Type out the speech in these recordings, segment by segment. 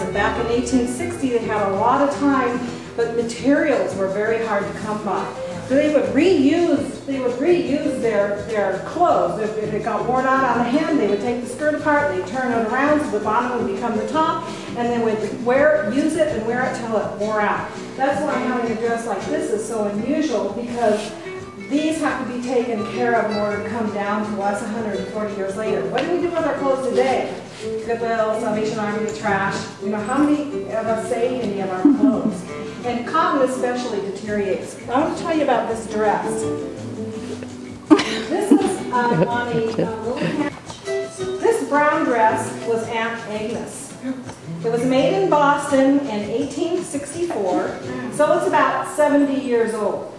and back in 1860 they had a lot of time, but materials were very hard to come by. So they would reuse their clothes. If it got worn out on the hem, they would take the skirt apart, they'd turn it around so the bottom would become the top, and then would use it and wear it till it wore out. That's why having a dress like this is so unusual, because these have to be taken care of in order to come down to us 140 years later. What do we do with our clothes today? Goodwill, Salvation Army, trash. You know, how many of us save any of our clothes? And cotton especially deteriorates. I want to tell you about this dress. This is on a little patch. This brown dress was Aunt Agnes. It was made in Boston in 1864, so it's about 70 years old.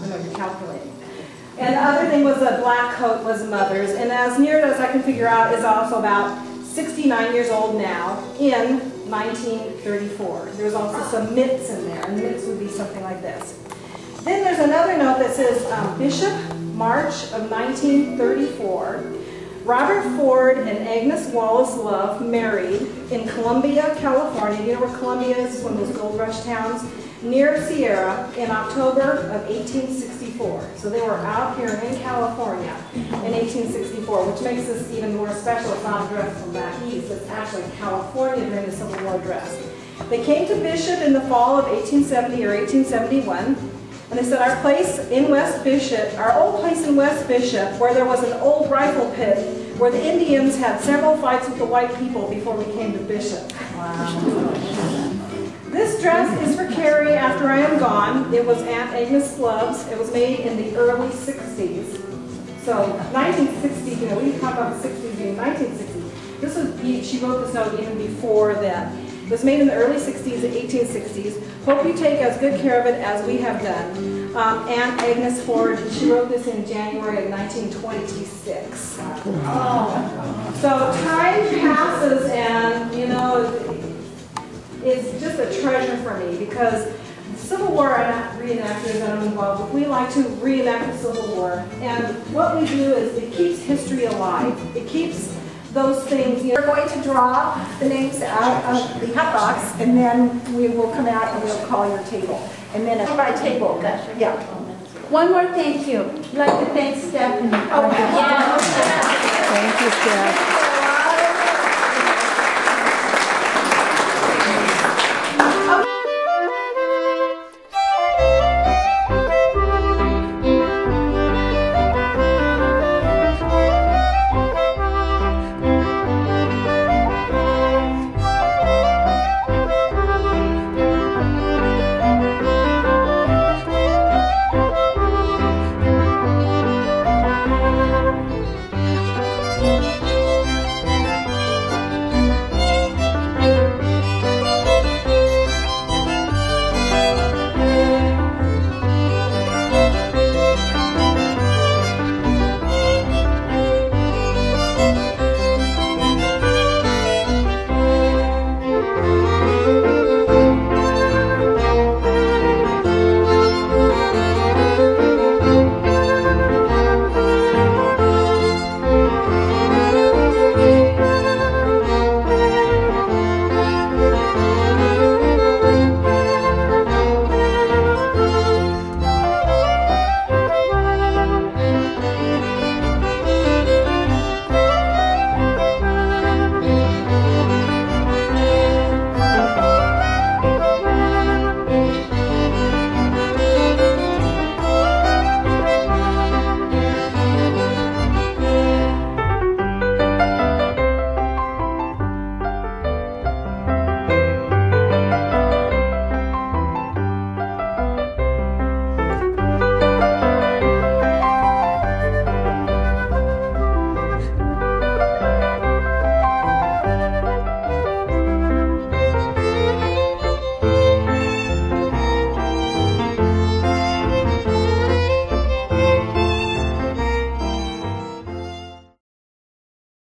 I know you're calculating. And the other thing was a black coat was mother's, and as near as I can figure out is also about 69 years old now in 1934. There's also some mitts in there, and mitts would be something like this. Then there's another note that says Bishop, March of 1934. Robert Ford and Agnes Wallace Love married in Columbia, California. You know where Columbia is? One of those gold rush towns. Near Sierra in October of 1864. So they were out here in California in 1864, which makes this even more special. It's not a dress from back east. It's actually California during the Civil War dress. They came to Bishop in the fall of 1870 or 1871, and they said our place in West Bishop, our old place in West Bishop, where there was an old rifle pit, where the Indians had several fights with the white people before we came to Bishop. Wow. This dress is for Carrie after I am gone. It was Aunt Agnes Love's. It was made in the early 60s. So 1960, you know, we talk about the 60s being 1960. This was, she wrote this note even before then. It was made in the early 60s, the 1860s. Hope you take as good care of it as we have done. Aunt Agnes Ford, she wrote this in January of 1926. Oh. So time passes, and you know, it's just a treasure for me, because the Civil War are not reenactors that I'm involved with. We like to reenact the Civil War, and what we do is it keeps history alive. It keeps those things. You know, we're going to draw the names out of the hat box, and then we will come out and we'll call your table. And then by table, yeah. One more thank you. I'd like to thank Stephanie. Oh, yeah. Thank you, Steph.